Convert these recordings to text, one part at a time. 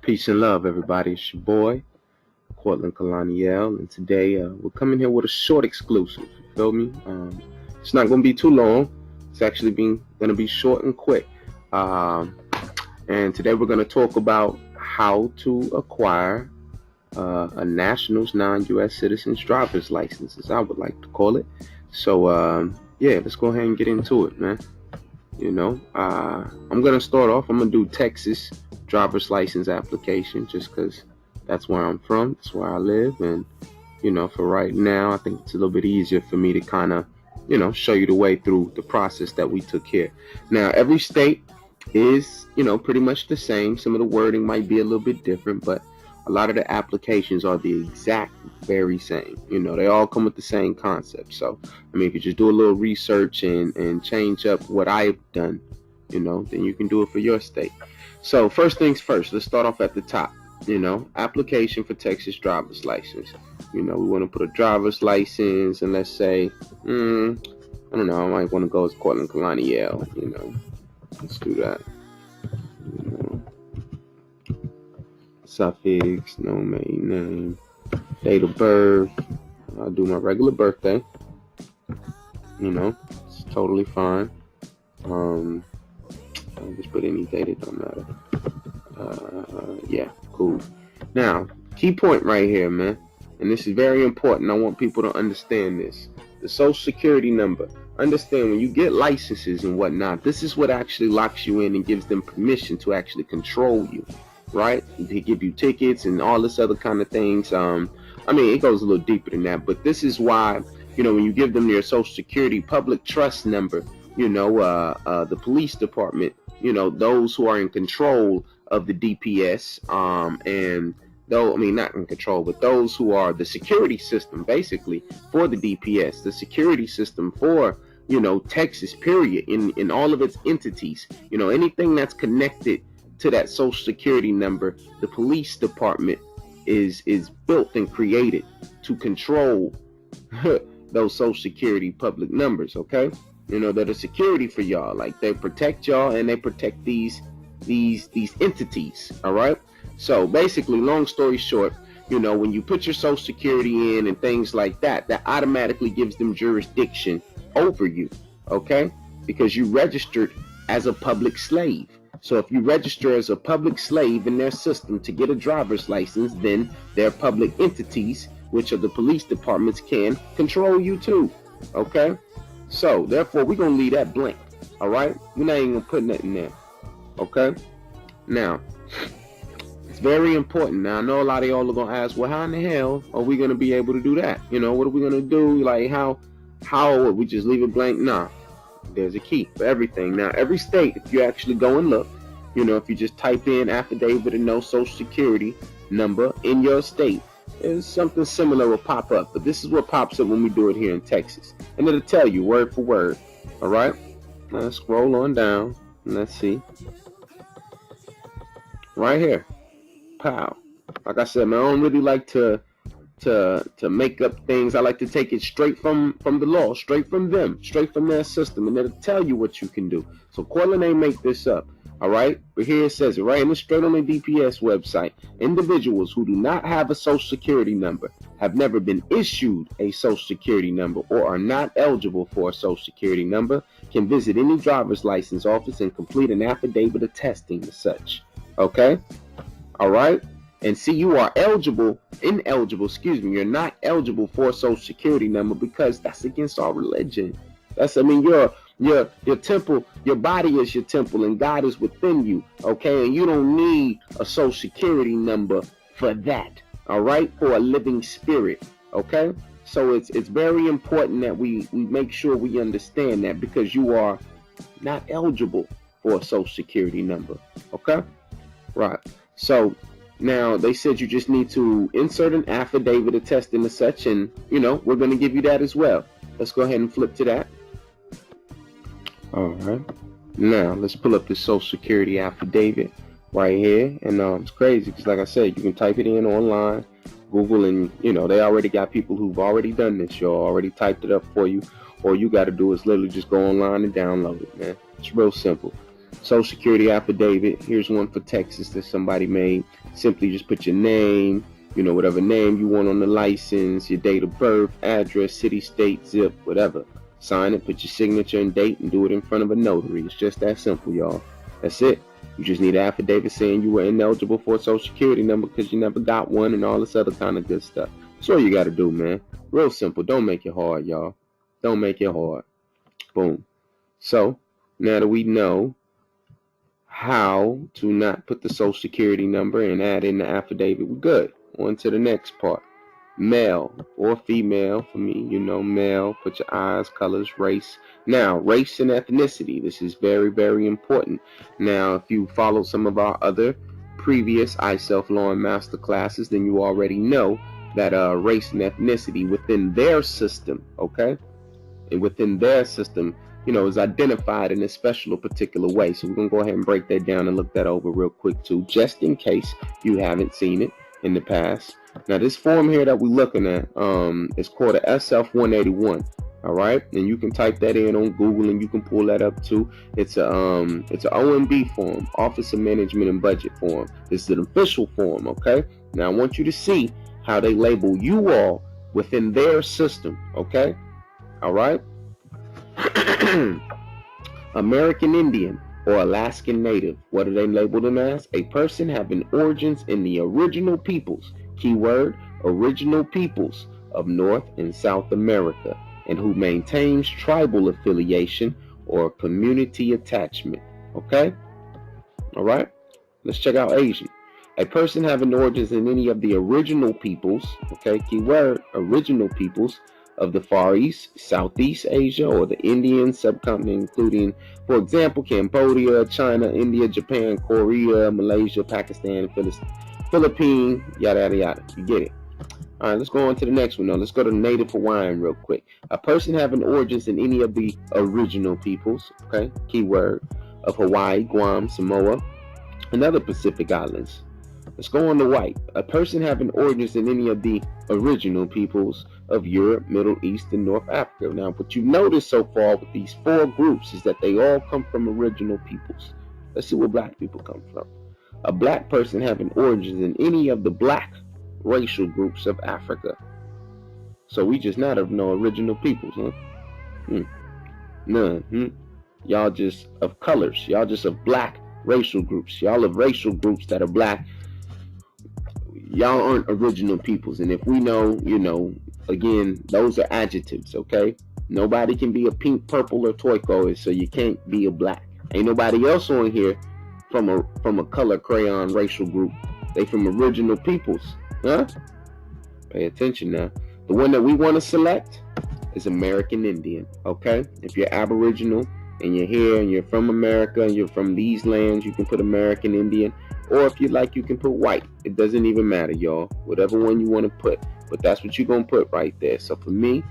Peace and love, everybody. It's your boy, Cortland Kalaniel, and today we're coming here with a short exclusive. You feel me? It's not going to be too long. It's actually going to be short and quick. And today we're going to talk about how to acquire a national's non-U.S. citizen's driver's license, as I would like to call it. So, yeah, let's go ahead and get into it, man. I'm going to start off. I'm going to do Texas driver's license application just because that's where I'm from. That's where I live. And, for right now, I think it's a little bit easier for me to kind of, show you the way through the process that we took here. Now, every state is, pretty much the same. Some of the wording might be a little bit different, but a lot of the applications are the exact very same. They all come with the same concept. So, if you just do a little research and change up what I've done, then you can do it for your state. So first things first, let's start off at the top. Application for Texas driver's license. We want to put a driver's license, and let's say, I don't know, I might want to go as Cortland Kalaniel. Let's do that. Suffix, no main name, date of birth. I'll do my regular birthday. It's totally fine. I'll just put any date, it don't matter. Yeah, cool. Now, key point right here, man, and this is very important. I want people to understand this. The Social Security number. Understand, when you get licenses and whatnot, this is what actually locks you in and gives them permission to actually control you, right? They give you tickets and all this other kind of things. It goes a little deeper than that, but this is why, when you give them your Social Security public trust number, the police department, those who are in control of the DPS, and though, not in control, but those who are the security system, basically, for the DPS, the security system for, Texas, period, in all of its entities, anything that's connected to that Social Security number, the police department is built and created to control those Social Security public numbers, okay? They're the security for y'all. Like, they protect y'all and they protect these entities, all right? So basically, long story short, when you put your Social Security in and things like that, that automatically gives them jurisdiction over you, okay? Because you registered as a public slave. So if you register as a public slave in their system to get a driver's license, then their public entities, which are the police departments, can control you too, okay? So therefore, we're going to leave that blank, all right? We're not even going to put nothing there, okay? Now, it's very important. Now, I know a lot of y'all are going to ask, well, how in the hell are we going to be able to do that? What are we going to do? Like, how would we just leave it blank? Nah, there's a key for everything. Now, every state, if you actually go and look, if you just type in affidavit and no Social Security number in your state, there's something similar will pop up. But this is what pops up when we do it here in Texas. And it'll tell you word for word. All right? Now, let's scroll on down and let's see. Right here. Pow. Like I said, man, I don't really like to make up things. I like to take it straight from the law, straight from them, straight from their system, and it'll tell you what you can do. So Cortland ain't make this up, all right? But here it says it, right? And it's straight on the DPS website. Individuals who do not have a Social Security number, have never been issued a Social Security number, or are not eligible for a Social Security number can visit any driver's license office and complete an affidavit attesting to such, okay? All right? And see, you are ineligible, you're not eligible for a Social Security number because that's against our religion. Your temple, your body is your temple and God is within you, okay? And you don't need a Social Security number for that, all right? For a living spirit, okay? So it's very important that we make sure we understand that, because you are not eligible for a Social Security number, okay? Right. So now they said you just need to insert an affidavit attesting to such, and we're going to give you that as well. Let's go ahead and flip to that. All right. Now let's pull up the Social Security affidavit right here, and it's crazy because, like I said, you can type it in online, Google, and they already got people who've already done this. You already typed it up for you. All you got to do is literally just go online and download it, man. It's real simple. Social Security affidavit. Here's one for Texas that somebody made. Simply just put your name, whatever name you want on the license, your date of birth, address, city, state, zip, whatever. Sign it, put your signature and date, and do it in front of a notary. It's just that simple, y'all. That's it. You just need an affidavit saying you were ineligible for a social security number because you never got one and all this other kind of good stuff. That's all you got to do, man. Real simple. Don't make it hard, y'all. Don't make it hard. Boom. So now that we know how to not put the social security number and add in the affidavit, we're good. On to the next part. Male or female, for me, male, put your eyes, colors, race. Now, race and ethnicity, this is very, very important. Now, if you follow some of our other previous iSelf-Law and Master classes, then you already know that race and ethnicity within their system, okay? And within their system, is identified in a special or particular way. So we're going to go ahead and break that down and look that over real quick too, just in case you haven't seen it in the past. Now, this form here that we're looking at is called a SF-181. All right, and you can type that in on Google and you can pull that up too. It's a OMB form, Office of Management and Budget form. This is an official form. Okay, now I want you to see how they label you all within their system. Okay, all right. American Indian or Alaskan Native. What are they labeled them as? A person having origins in the original peoples, keyword, original peoples of North and South America, and who maintains tribal affiliation or community attachment. Okay? All right? Let's check out Asian. A person having origins in any of the original peoples, okay, keyword, original peoples of the Far East, Southeast Asia, or the Indian subcontinent, including, for example, Cambodia, China, India, Japan, Korea, Malaysia, Pakistan, Philippines, yada, yada, yada. You get it. All right, let's go on to the next one now. Let's go to Native Hawaiian real quick. A person having origins in any of the original peoples, okay, keyword, of Hawaii, Guam, Samoa, and other Pacific Islands. Let's go on to white. A person having origins in any of the original peoples of Europe, Middle East, and North Africa. Now, what you've noticed so far with these four groups is that they all come from original peoples. Let's see where black people come from. A black person having origins in any of the black racial groups of Africa. So we just not of no original peoples, huh? None. Y'all just of colors. Y'all just of black racial groups. Y'all of racial groups that are black. Y'all aren't original peoples. And if we know, again, those are adjectives, okay? Nobody can be a pink, purple, or turquoise, so you can't be a black. Ain't nobody else on here from a color crayon racial group. They from original peoples, huh? Pay attention now. The one that we want to select is American Indian, okay? If you're Aboriginal and you're here and you're from America and you're from these lands, you can put American Indian. Or if you like, you can put white. It doesn't even matter, y'all. Whatever one you want to put. But that's what you're going to put right there. So for me,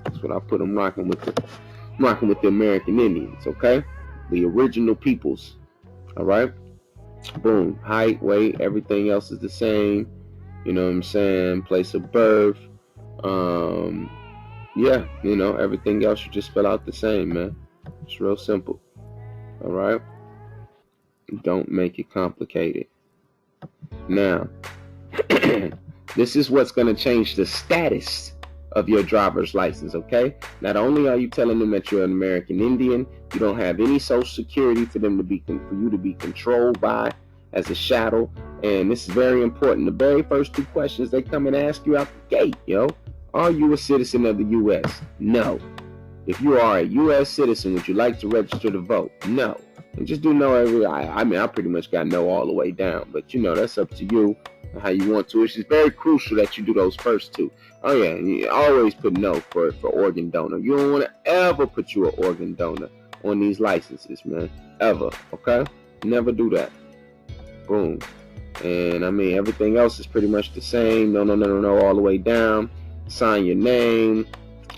that's what I put. I'm rocking with the American Indians, okay? The original peoples. All right? Boom. Height, weight, everything else is the same. You know what I'm saying? Place of birth. Yeah, everything else you just fill out the same, man. It's real simple. All right? Don't make it complicated. Now, this is what's going to change the status of your driver's license, okay? Not only are you telling them that you're an American Indian, you don't have any social security for you to be controlled by as a chattel. And this is very important. The very first two questions they come and ask you out the gate, are you a citizen of the U.S.? No. If you are a U.S. citizen, would you like to register to vote? No. And just do no I pretty much got no all the way down. But, that's up to you and how you want to. It's just very crucial that you do those first two. Oh, yeah. You always put no for organ donor. You don't want to ever put you an organ donor on these licenses, man. Ever. Okay? Never do that. Boom. And, everything else is pretty much the same. No, all the way down. Sign your name.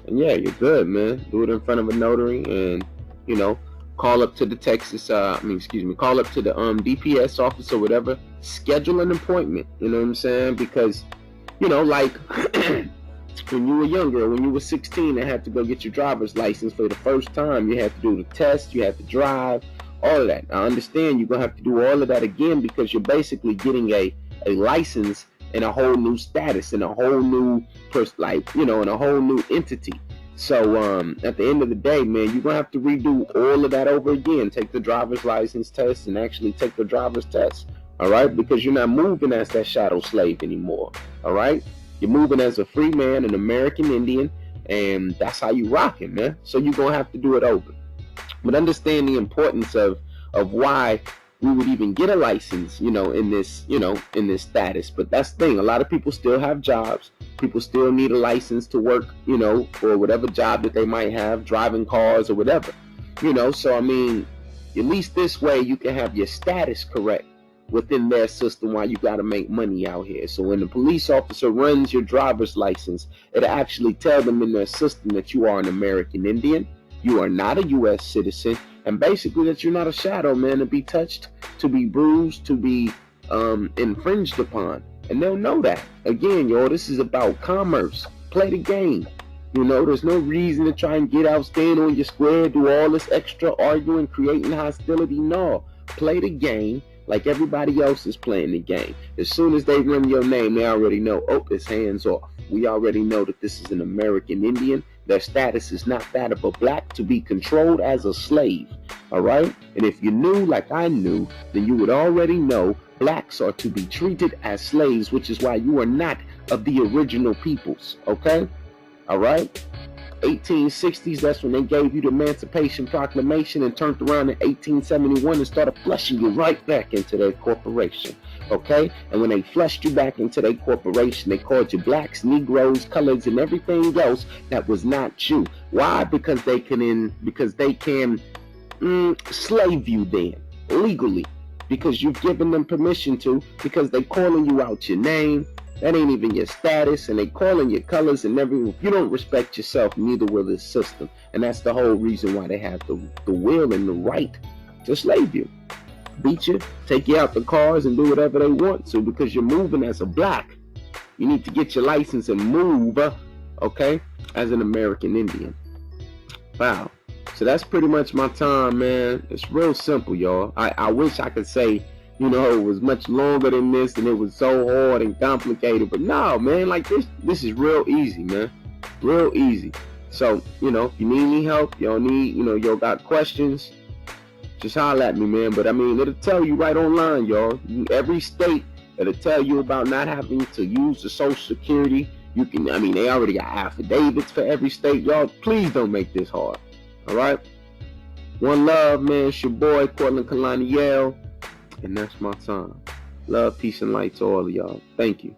And, yeah, you're good, man. Do it in front of a notary and, call up to the call up to the DPS office or whatever, schedule an appointment, you know what I'm saying? Because, like when you were younger, when you were 16 and had to go get your driver's license for the first time, you had to do the test, you had to drive, all of that. I understand you're gonna have to do all of that again because you're basically getting a license in a whole new status, in a whole new in a whole new entity. So at the end of the day, man, you're gonna have to redo all of that over again. Take the driver's license test and actually take the driver's test. All right, because you're not moving as that shadow slave anymore. All right, you're moving as a free man, an American Indian, and that's how you rocking, man. So you're gonna have to do it over. But understand the importance of why we would even get a license, in this status. But that's the thing. A lot of people still have jobs. People still need a license to work, for whatever job that they might have, driving cars or whatever. So I mean, at least this way you can have your status correct within their system while you got to make money out here. So when the police officer runs your driver's license, it'll actually tell them in their system that you are an American Indian, you are not a U.S. citizen, and basically that you're not a shadow, man, to be touched, to be bruised, to be infringed upon. And they'll know that. Again, y'all, this is about commerce. Play the game. There's no reason to try and get out, stand on your square, do all this extra arguing, creating hostility. No, play the game like everybody else is playing the game. As soon as they run your name, they already know, oh, it's hands off. We already know that this is an American Indian. Their status is not that of a black to be controlled as a slave. All right? And if you knew like I knew, then you would already know blacks are to be treated as slaves, which is why you are not of the original peoples. Okay? All right? 1860s, that's when they gave you the Emancipation Proclamation and turned around in 1871 and started flushing you right back into their corporation. Okay? And when they flushed you back into their corporation, they called you blacks, Negroes, coloreds, and everything else that was not you. Why? Because they can slave you then, legally. Because you've given them permission to, because they calling you out your name. That ain't even your status, and they calling your colors and everything. If you don't respect yourself, neither will this system. And that's the whole reason why they have the will and the right to slave you. Beat you, take you out the cars, and do whatever they want to, because you're moving as a black. You need to get your license and move, okay, as an American Indian. Wow. So that's pretty much my time, man. It's real simple, y'all. I wish I could say, it was much longer than this and it was so hard and complicated. But no, man, like this is real easy, man. Real easy. So, if you need any help, y'all got questions, just holler at me, man. But I mean, it'll tell you right online, y'all. Every state, it'll tell you about not having to use the Social Security. They already got affidavits for every state. Y'all, please don't make this hard. All right? One love, man. It's your boy, Cortland Kalani Yale. And that's my time. Love, peace, and light to all of y'all. Thank you.